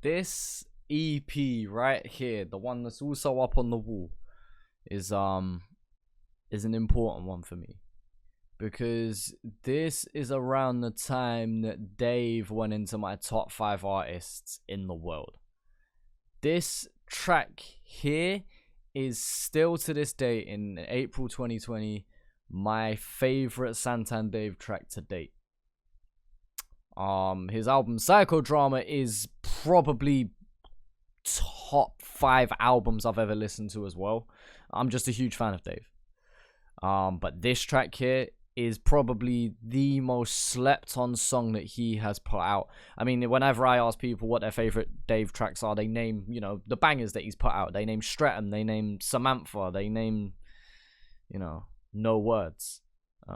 This EP right here, the one that's also up on the wall, is an important one for me, because this is around the time that Dave went into my top 5 artists in the world. This track here is still to this day, in April 2020, my favorite Santan Dave track to date. His album Psychodrama is probably top 5 albums I've ever listened to as well. I'm just a huge fan of Dave. But this track here is probably the most slept on song that he has put out. I mean, whenever I ask people what their favorite Dave tracks are, they name, you know, the bangers that he's put out. They name Streatham, they name Samantha, they name, you know, No Words,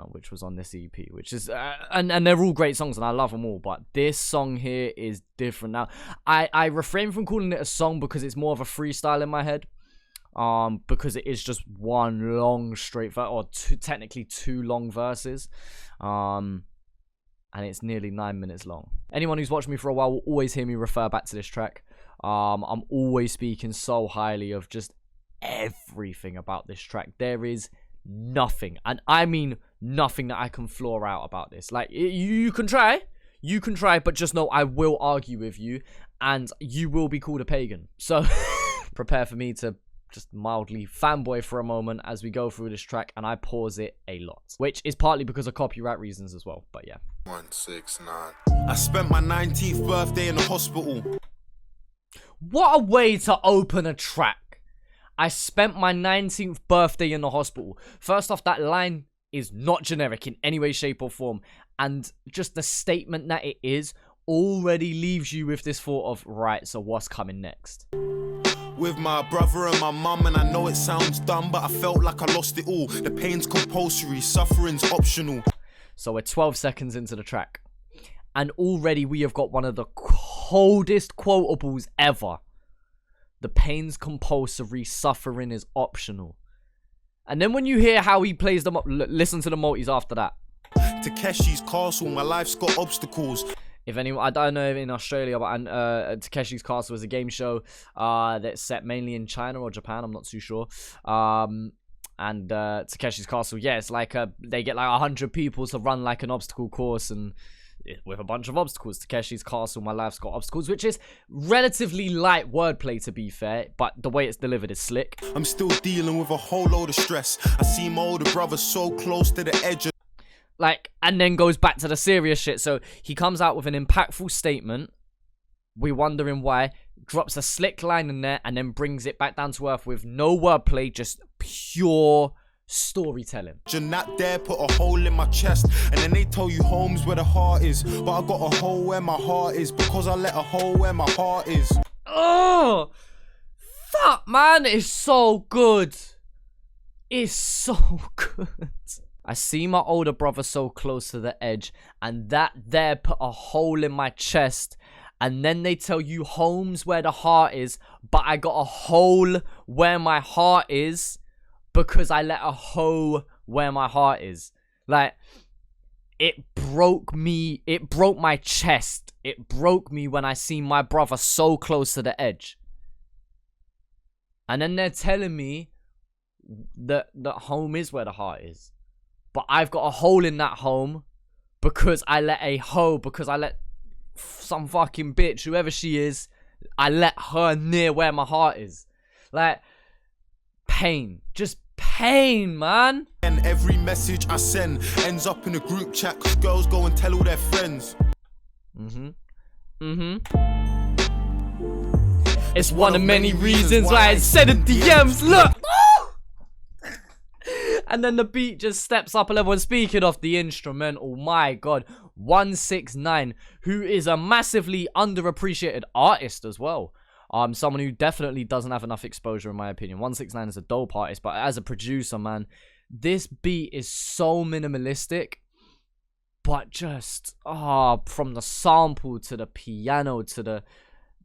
which was on this EP, which is, and they're all great songs and I love them all, but this song here is different. Now, I refrain from calling it a song because it's more of a freestyle in my head. Because it is just one long straight verse, or technically 2 long verses, and it's nearly 9 minutes long. Anyone who's watched me for a while will always hear me refer back to this track. I'm always speaking so highly of just everything about this track. There is nothing, and I mean nothing, that I can floor out about this. Like, you can try, but just know I will argue with you, and you will be called a pagan. So prepare for me to just mildly fanboy for a moment as we go through this track, and I pause it a lot, which is partly because of copyright reasons as well, but yeah. 169. I spent my 19th birthday in the hospital. What a way to open a track. I spent my 19th birthday in the hospital. First off, that line is not generic in any way, shape, or form, and just the statement that it is already leaves you with this thought of, right, so what's coming next? With my brother and my mum, and I know it sounds dumb, but I felt like I lost it all. The pain's compulsory, suffering's optional. So we're 12 seconds into the track, and already we have got one of the coldest quotables ever. The pain's compulsory, suffering is optional. And then when you hear how he plays them up, listen to the multis after that. Takeshi's Castle, my life's got obstacles. If anyone, I don't know if in Australia, but Takeshi's Castle is a game show that's set mainly in China or Japan. I'm not too sure. And Takeshi's Castle, yeah, it's like they get like 100 people to run like an obstacle course, and with a bunch of obstacles. Takeshi's Castle, my life's got obstacles, which is relatively light wordplay, to be fair, but the way it's delivered is slick. I'm still dealing with a whole load of stress. I see my older brother so close to the edge of, like, and then goes back to the serious shit. So he comes out with an impactful statement. We're wondering why. Drops a slick line in there and then brings it back down to earth with no wordplay, just pure storytelling. That there put a hole in my chest, and then they tell you home's where the heart is, but I got a hole where my heart is because I let a hole where my heart is. Oh, fuck, man, it's so good. It's so good. I see my older brother so close to the edge, and that there put a hole in my chest. And then they tell you home's where the heart is, but I got a hole where my heart is because I let a hoe where my heart is. Like, it broke me. It broke my chest. It broke me when I see my brother so close to the edge. And then they're telling me that home is where the heart is. But I've got a hole in that home because I let a hoe, because I let some fucking bitch, whoever she is, I let her near where my heart is. Like, pain. Just pain, man. And every message I send ends up in a group chat because girls go and tell all their friends. It's one of many reasons why I said in DMs, look! And then the beat just steps up a level. And speaking of the instrumental, my god, 169, who is a massively underappreciated artist as well. Someone who definitely doesn't have enough exposure, in my opinion. 169 is a dope artist, but as a producer, man, this beat is so minimalistic. But just, from the sample to the piano to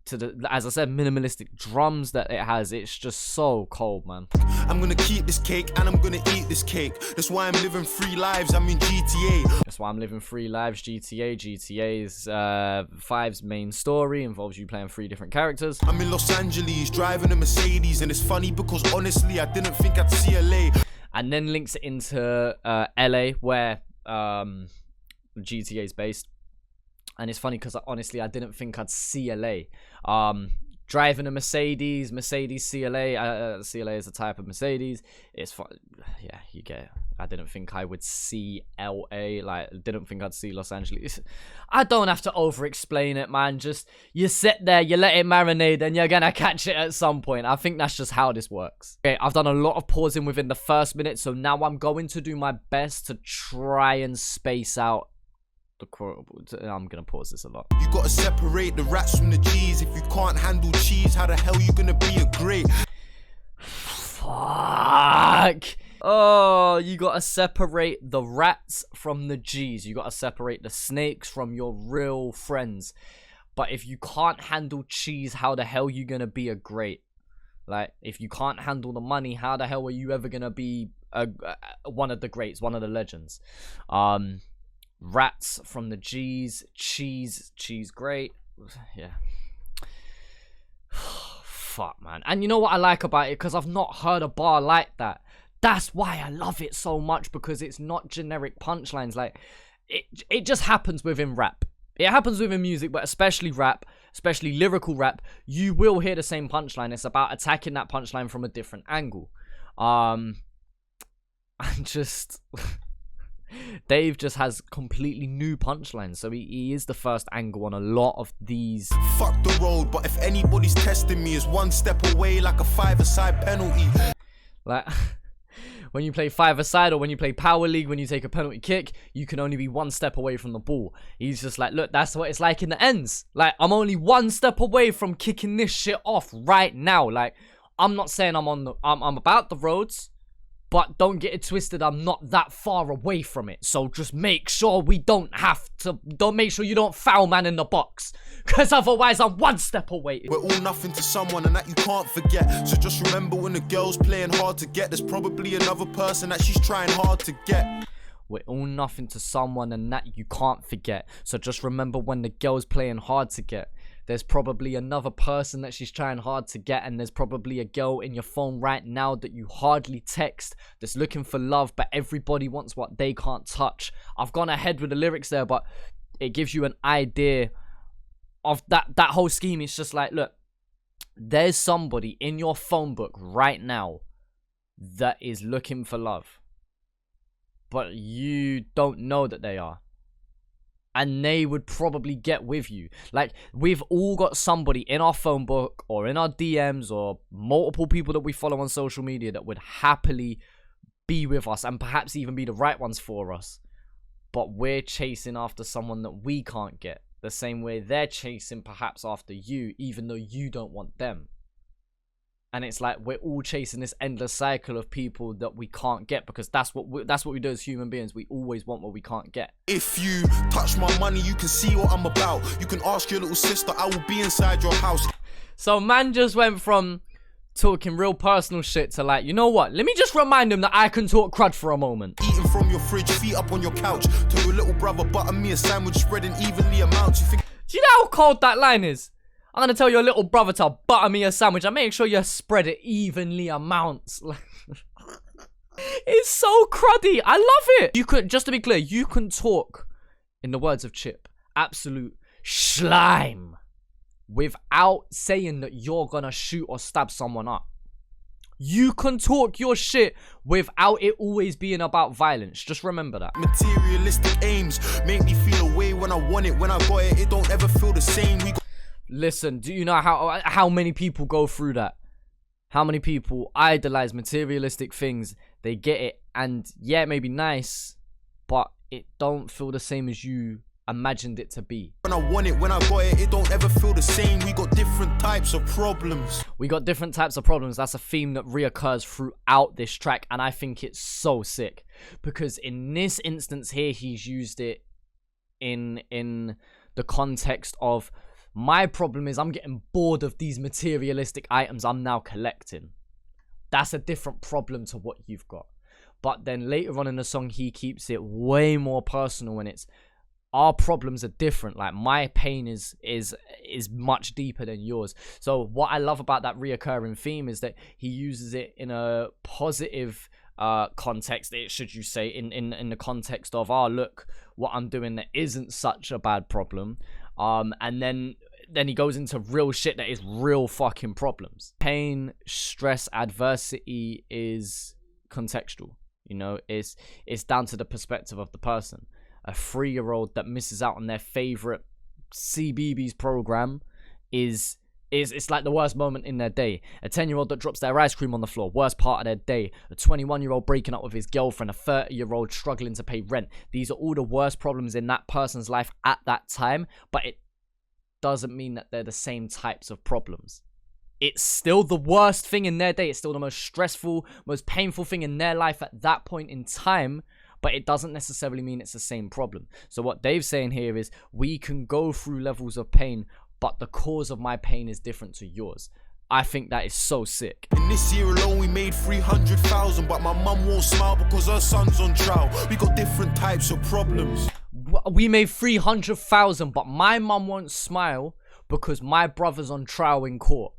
to the, as I said, minimalistic drums that it has. It's just so cold, man. I'm gonna keep this cake and I'm gonna eat this cake. That's why I'm living 3 lives. I'm in GTA. That's why I'm living 3 lives. GTA's 5's main story involves you playing 3 different characters. I'm in Los Angeles driving a Mercedes, and it's funny because honestly I didn't think I'd see LA. And then links it into LA, where GTA is based. And it's funny because honestly, I didn't think I'd see LA. Driving a Mercedes CLA. CLA is a type of Mercedes. It's fun. Yeah, you get it. I didn't think I would see LA. Like, didn't think I'd see Los Angeles. I don't have to over-explain it, man. Just, you sit there, you let it marinate, and you're gonna catch it at some point. I think that's just how this works. Okay, I've done a lot of pausing within the first minute, so now I'm going to do my best to try and space out the quotable. I'm gonna pause this a lot. You gotta separate the rats from the G's. If you can't handle cheese, how the hell you gonna be a great? Fuck. Oh, you gotta separate the rats from the G's. You gotta separate the snakes from your real friends. But if you can't handle cheese, how the hell you gonna be a great? Like, if you can't handle the money, how the hell are you ever gonna be one of the greats, one of the legends? Rats from the G's, cheese great. Yeah. Fuck, man. And you know what I like about it? Because I've not heard a bar like that. That's why I love it so much, because it's not generic punchlines. Like, it just happens within rap. It happens within music, but especially rap, especially lyrical rap, you will hear the same punchline. It's about attacking that punchline from a different angle. And just... Dave just has completely new punchlines, so he is the first angle on a lot of these. Fuck the road, but if anybody's testing me, is 1 step away like a 5-a-side penalty. Like, when you play 5-a-side, or when you play Power League, when you take a penalty kick, you can only be 1 step away from the ball. He's just like, look, that's what it's like in the ends. Like, I'm only 1 step away from kicking this shit off right now. Like, I'm not saying I'm about the roads, but don't get it twisted, I'm not that far away from it. So just make sure make sure you don't foul man in the box. Because otherwise I'm 1 step away. We're all nothing to someone, and that you can't forget. So just remember, when the girl's playing hard to get, there's probably another person that she's trying hard to get. We're all nothing to someone, and that you can't forget. So just remember, when the girl's playing hard to get, there's probably another person that she's trying hard to get, and there's probably a girl in your phone right now that you hardly text that's looking for love, but everybody wants what they can't touch. I've gone ahead with the lyrics there, but it gives you an idea of that whole scheme. It's just like, look, there's somebody in your phone book right now that is looking for love, but you don't know that they are. And they would probably get with you. Like, we've all got somebody in our phone book or in our DMs or multiple people that we follow on social media that would happily be with us and perhaps even be the right ones for us. But we're chasing after someone that we can't get, the same way they're chasing perhaps after you, even though you don't want them. And it's like, we're all chasing this endless cycle of people that we can't get, because that's what we do as human beings. We always want what we can't get. If you touch my money, you can see what I'm about. You can ask your little sister, I will be inside your house. So man just went from talking real personal shit to like, you know what? Let me just remind him that I can talk crud for a moment. Eating from your fridge, feet up on your couch. Tell your little brother, butter me a sandwich, spreading evenly amounts. You think... Do you know how cold that line is? I'm gonna tell your little brother to butter me a sandwich and make sure you spread it evenly amounts. It's so cruddy. I love it. You could, just to be clear, you can talk, in the words of Chip, absolute slime without saying that you're gonna shoot or stab someone up. You can talk your shit without it always being about violence. Just remember that. Materialistic aims make me feel a way when I want it. When I got it, it don't ever feel the same. Listen, do you know how many people go through that? How many people idolize materialistic things? They get it, and yeah, it may be nice, but it don't feel the same as you imagined it to be. When I want it, when I got it, it don't ever feel the same. We got different types of problems. We got different types of problems. That's a theme that reoccurs throughout this track, and I think it's so sick. Because in this instance here, he's used it in the context of My problem is I'm getting bored of these materialistic items I'm now collecting. That's a different problem to what you've got. But then later on in the song, he keeps it way more personal, and it's our problems are different. Like, my pain is much deeper than yours. So what I love about that reoccurring theme is that he uses it in a positive context, should you say, in the context of, oh, look what I'm doing that isn't such a bad problem. And then he goes into real shit that is real fucking problems. Pain, stress, adversity is contextual. You know, it's down to the perspective of the person. A 3-year-old that misses out on their favorite CBeebies program is it's like the worst moment in their day. A 10-year-old that drops their ice cream on the floor, worst part of their day. A 21-year-old breaking up with his girlfriend, a 30-year-old struggling to pay rent. These are all the worst problems in that person's life at that time, but it doesn't mean that they're the same types of problems. It's still the worst thing in their day. It's still the most stressful, most painful thing in their life at that point in time, but it doesn't necessarily mean it's the same problem. So what Dave's saying here is, we can go through levels of pain, but the cause of my pain is different to yours. I think that is so sick. In this year alone, we made 300,000, but my mum won't smile because her son's on trial. We got different types of problems. We made 300,000, but my mum won't smile because my brother's on trial in court.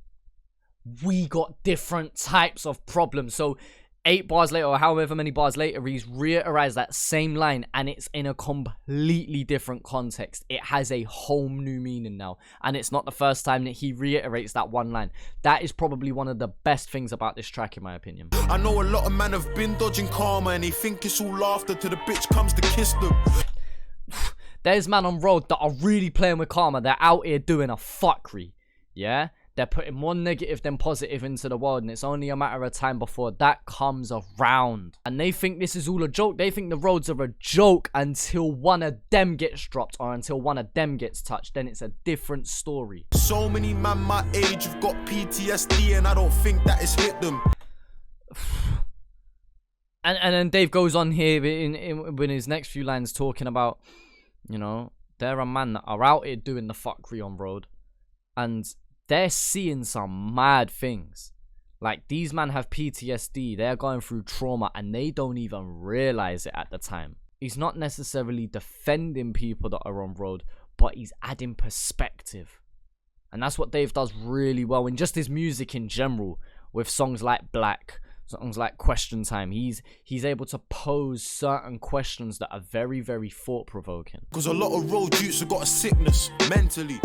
We got different types of problems. So 8 bars later, or however many bars later, he's reiterized that same line, and it's in a completely different context. It has a whole new meaning now, and it's not the first time that he reiterates that one line. That is probably one of the best things about this track, in my opinion. I know a lot of men have been dodging karma, and they think it's all laughter till the bitch comes to kiss them. There's man on road that are really playing with karma. They're out here doing a fuckery, yeah? They're putting more negative than positive into the world, and it's only a matter of time before that comes around. And they think this is all a joke. They think the roads are a joke until one of them gets dropped, or until one of them gets touched. Then it's a different story. So many man my age have got PTSD, and I don't think that has hit them. And then Dave goes on here in his next few lines talking about, you know, there are men that are out here doing the fuckery on road, and they're seeing some mad things. Like, these men have PTSD, they're going through trauma, and they don't even realize it at the time. He's not necessarily defending people that are on road, but he's adding perspective. And that's what Dave does really well in just his music in general, with songs like Black, songs like Question Time. He's able to pose certain questions that are very, very thought-provoking. Because a lot of road youths have got a sickness mentally.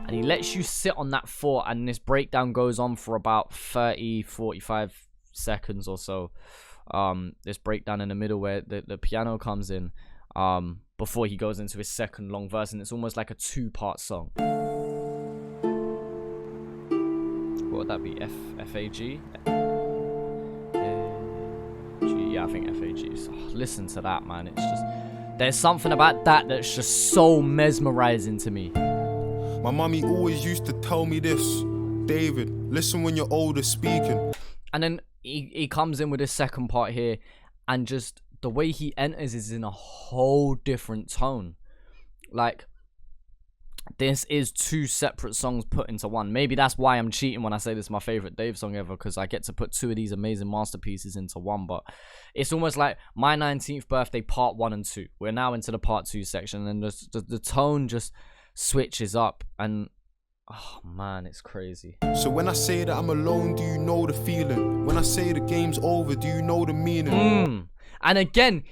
And he lets you sit on that thought, and this breakdown goes on for about 30-45 seconds or so. This breakdown in the middle where the piano comes in before he goes into his second long verse, and it's almost like a 2-part song. What would that be? F-A-G? Yeah, I think F-A-G. So, listen to that, man. It's just, there's something about that that's just so mesmerizing to me. My mummy always used to tell me this: David, listen when you're older speaking. And then he comes in with his second part here, and just the way he enters is in a whole different tone. Like, this is 2 separate songs put into one. Maybe that's why I'm cheating when I say this is my favorite Dave song ever, because I get to put 2 of these amazing masterpieces into one. But it's almost like my 19th birthday part 1 and 2. We're now into the part 2 section, and the tone just switches up, and oh man, it's crazy. So when I say that I'm alone, do you know the feeling? When I say the game's over, do you know the meaning? And again,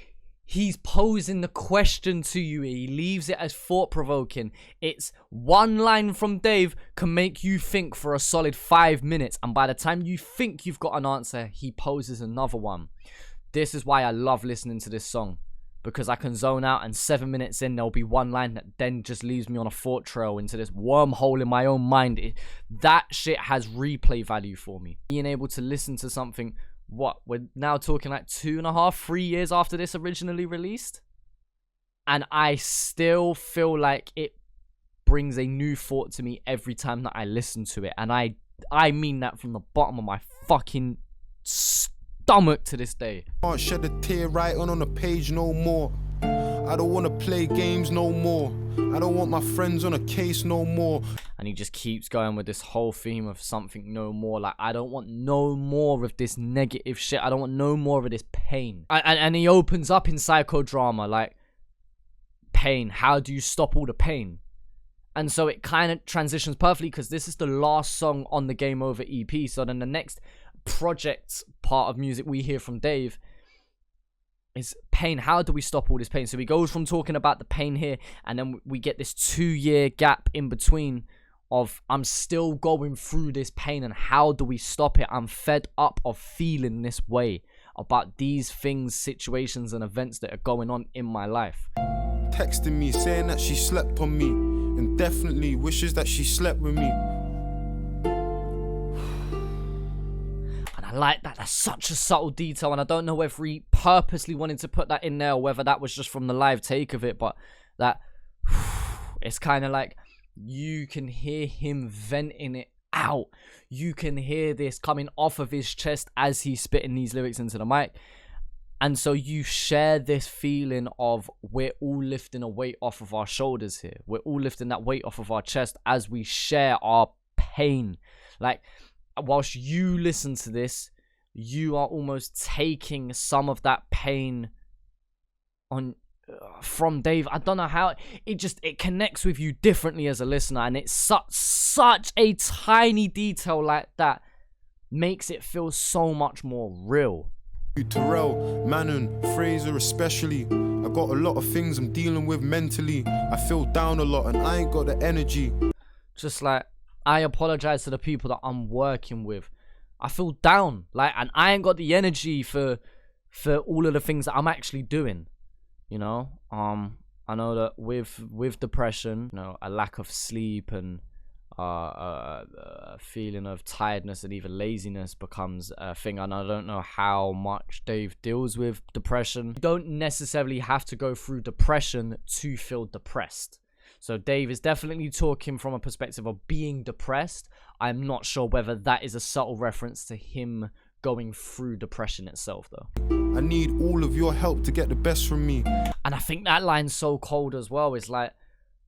he's posing the question to you. He leaves it as thought-provoking. It's one line from Dave can make you think for a solid 5 minutes, and by the time you think you've got an answer, he poses another one. This is why I love listening to this song, because I can zone out, and 7 minutes in, there'll be one line that then just leaves me on a thought trail into this wormhole in my own mind. That shit has replay value for me. Being able to listen to something, we're now talking like 2.5, 3 years after this originally released, and I still feel like it brings a new thought to me every time that I listen to it. And I mean that from the bottom of my fucking stomach to this day. Can't shed a tear right on a page no more. I don't wanna play games no more. I don't want my friends on a case no more. And he just keeps going with this whole theme of something no more. Like, I don't want no more of this negative shit. I don't want no more of this pain. And he opens up in Psychodrama, like, pain. How do you stop all the pain? And so it kind of transitions perfectly because this is the last song on the Game Over EP. So then the next project part of music we hear from Dave is pain. How do we stop all this pain? So he goes from talking about the pain here, and then we get this 2-year gap in between of I'm still going through this pain, and how do we stop it? I'm fed up of feeling this way about these things, situations, and events that are going on in my life. Texting me saying that she slept on me, and definitely wishes that she slept with me. And I like that. That's such a subtle detail, and I don't know whether he purposely wanted to put that in there or whether that was just from the live take of it, but that it's kind of like you can hear him venting it out. You can hear this coming off of his chest as he's spitting these lyrics into the mic. And so you share this feeling of we're all lifting a weight off of our shoulders here. We're all lifting that weight off of our chest as we share our pain. Like, whilst you listen to this, you are almost taking some of that pain on from Dave. I don't know how it connects with you differently as a listener, and it's such a tiny detail like that makes it feel so much more real. Terrell, Manon, Fraser especially. I got a lot of things I'm dealing with mentally. I feel down a lot and I ain't got the energy. Just like, I apologize to the people that I'm working with. I feel down, like, and I ain't got the energy for all of the things that I'm actually doing. You know, I know that with depression, you know, a lack of sleep and a feeling of tiredness and even laziness becomes a thing. And I don't know how much Dave deals with depression. You don't necessarily have to go through depression to feel depressed. So Dave is definitely talking from a perspective of being depressed. I'm not sure whether that is a subtle reference to him going through depression itself, though. I need all of your help to get the best from me. And I think that line's so cold as well. It's like,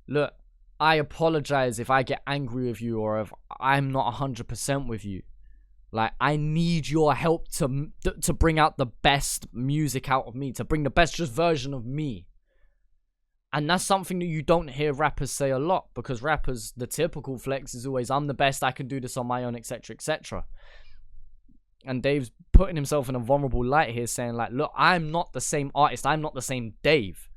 look, I apologize if I get angry with you or if I'm not 100% with you. Like, I need your help to bring out the best music out of me, to bring the best just version of me. And that's something that you don't hear rappers say a lot, because rappers, the typical flex is always, I'm the best, I can do this on my own, etc., etc. And Dave's putting himself in a vulnerable light here, saying like, look, I'm not the same artist, I'm not the same Dave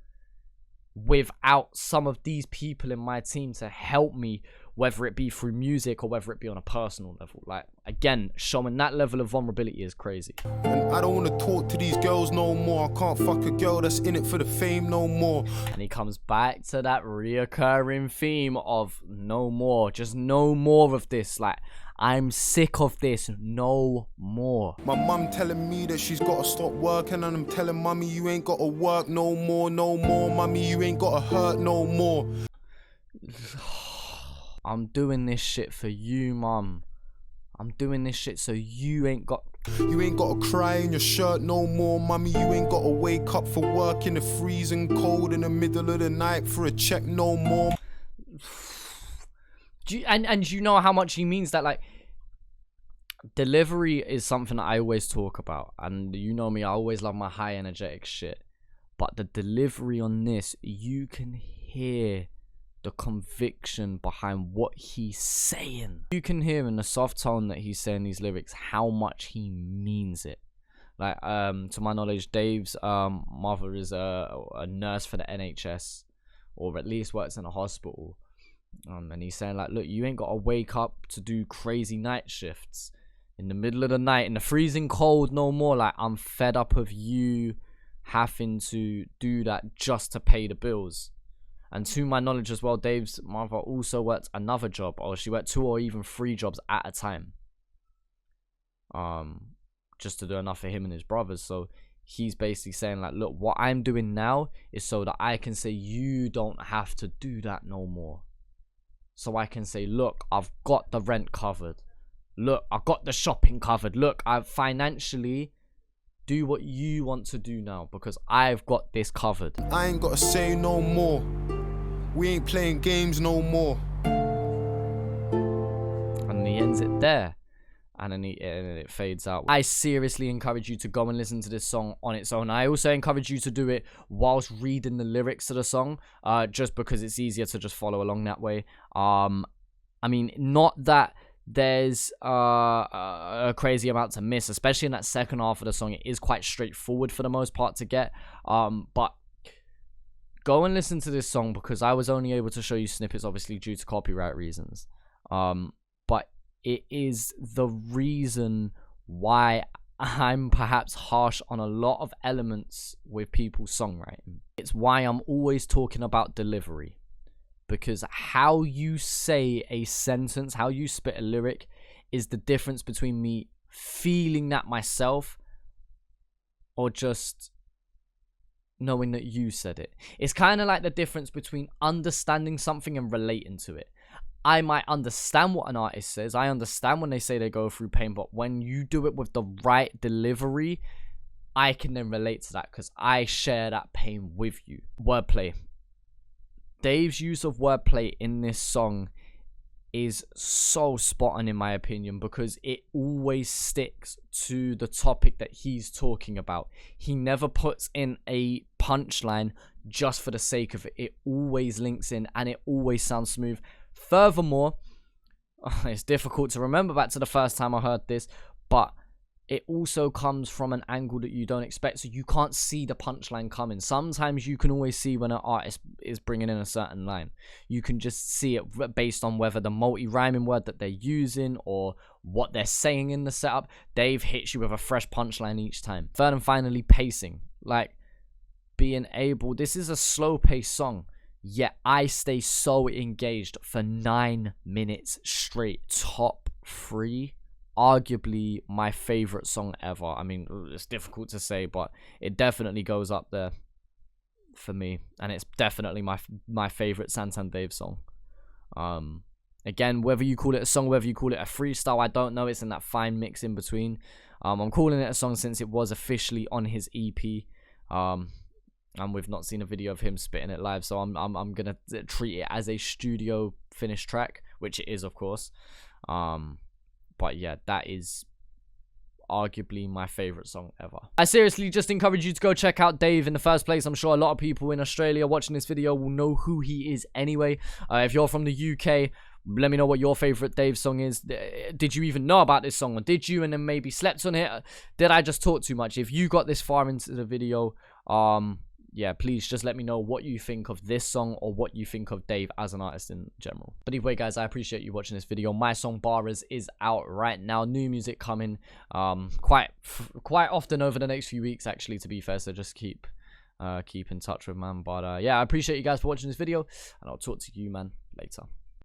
without some of these people in my team to help me, whether it be through music or whether it be on a personal level. Like, again, showing that level of vulnerability is crazy. And I don't want to talk to these girls no more. I can't fuck a girl that's in it for the fame no more. And he comes back to that reoccurring theme of no more, just no more of this. Like, I'm sick of this, no more. My mum telling me that she's got to stop working, and I'm telling mummy you ain't got to work no more, no more. Mummy, you ain't got to hurt no more. I'm doing this shit for you, mum. I'm doing this shit so you ain't got to cry in your shirt no more, mummy. You ain't got to wake up for work in the freezing cold in the middle of the night for a check no more. And you know how much he means that. Like, delivery is something that I always talk about, and you know me, I always love my high energetic shit, but the delivery on this, you can hear the conviction behind what he's saying. You can hear in the soft tone that he's saying these lyrics how much he means it. Like, to my knowledge, Dave's mother is a nurse for the NHS, or at least works in a hospital. And he's saying like, look, you ain't got to wake up to do crazy night shifts in the middle of the night in the freezing cold no more. Like, I'm fed up of you having to do that just to pay the bills. And to my knowledge as well, Dave's mother also worked another job, or she worked 2 or even 3 jobs at a time, just to do enough for him and his brothers. So he's basically saying like, look, what I'm doing now is so that I can say you don't have to do that no more. So I can say, look, I've got the rent covered. Look, I've got the shopping covered. Look, I've financially, Do what you want to do now, because I've got this covered. I ain't gotta say no more. We ain't playing games no more. And he ends it there. And then it fades out. I seriously encourage you to go and listen to this song on its own. I also encourage you to do it whilst reading the lyrics to the song, just because it's easier to just follow along that way. I mean, not that there's a crazy amount to miss, especially in that second half of the song. It is quite straightforward for the most part to get. But go and listen to this song, because I was only able to show you snippets, obviously due to copyright reasons. But it is the reason why I'm perhaps harsh on a lot of elements with people's songwriting. It's why I'm always talking about delivery. Because how you say a sentence, how you spit a lyric, is the difference between me feeling that myself or just knowing that you said it. It's kind of like the difference between understanding something and relating to it. I might understand what an artist says. I understand when they say they go through pain, but when you do it with the right delivery, I can then relate to that because I share that pain with you. Wordplay. Dave's use of wordplay in this song is so spot on in my opinion, because it always sticks to the topic that he's talking about. He never puts in a punchline just for the sake of it. It always links in and it always sounds smooth. Furthermore, it's difficult to remember back to the first time I heard this, but it also comes from an angle that you don't expect, so you can't see the punchline coming. Sometimes you can always see when an artist is bringing in a certain line. You can just see it based on whether the multi-rhyming word that they're using or what they're saying in the setup. Dave hits you with a fresh punchline each time. Third and finally, pacing. Like, being able... This is a slow-paced song, yet I stay so engaged for 9 minutes straight. Top 3. Arguably my favorite song ever. I mean, it's difficult to say, but it definitely goes up there for me, and it's definitely my favorite Santan Dave song. Again, whether you call it a song, whether you call it a freestyle, I don't know. It's in that fine mix in between. I'm calling it a song since it was officially on his EP, and we've not seen a video of him spitting it live, so I'm gonna treat it as a studio finished track, which it is, of course. But yeah, that is arguably my favorite song ever. I seriously just encourage you to go check out Dave in the first place. I'm sure a lot of people in Australia watching this video will know who he is anyway. If you're from the UK, let me know what your favorite Dave song is. Did you even know about this song, or did you and then maybe slept on it? Did I just talk too much? If you got this far into the video, yeah, please just let me know what you think of this song or what you think of Dave as an artist in general. But anyway, guys, I appreciate you watching this video. My song Bars is out right now. New music coming quite often over the next few weeks, actually, to be fair. So just keep in touch with, man. But yeah, I appreciate you guys for watching this video, and I'll talk to you, man, later.